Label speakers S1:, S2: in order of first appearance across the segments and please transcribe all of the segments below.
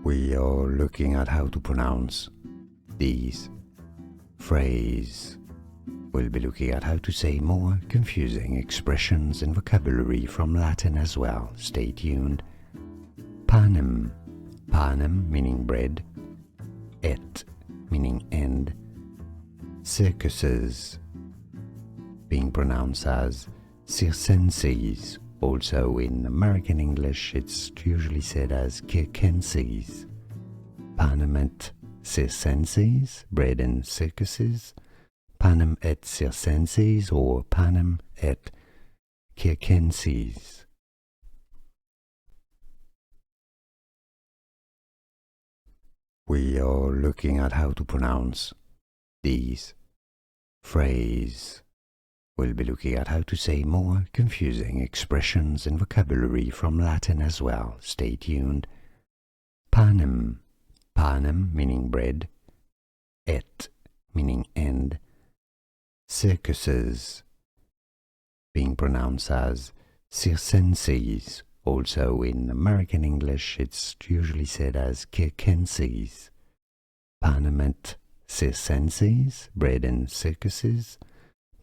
S1: We are looking at how to pronounce these phrases. We'll be looking at how to say more confusing expressions and vocabulary from Latin as well. Stay tuned. Panem. Panem meaning bread. Et meaning end. Circenses, being pronounced as Circenses. Also in American English it's usually said as Circenses. Panem et Circenses, bread and circuses. Panem et Circenses or Panem et Circenses. We are looking at how to pronounce these phrases. We'll be looking at how to say more confusing expressions and vocabulary from Latin as well. Stay tuned. Panem. Panem meaning bread. Et meaning end. Circuses, being pronounced as Circenses. Also in American English it's usually said as Circenses. Panem et Circenses, bread and circuses.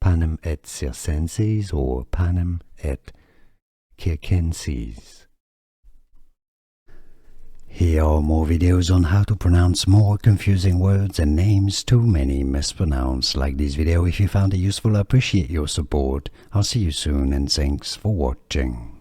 S1: Panem et Circenses or Panem et Circenses. Here are more videos on how to pronounce more confusing words and names too many mispronounced. Like this video if you found it useful. I appreciate your support. I'll see you soon and thanks for watching.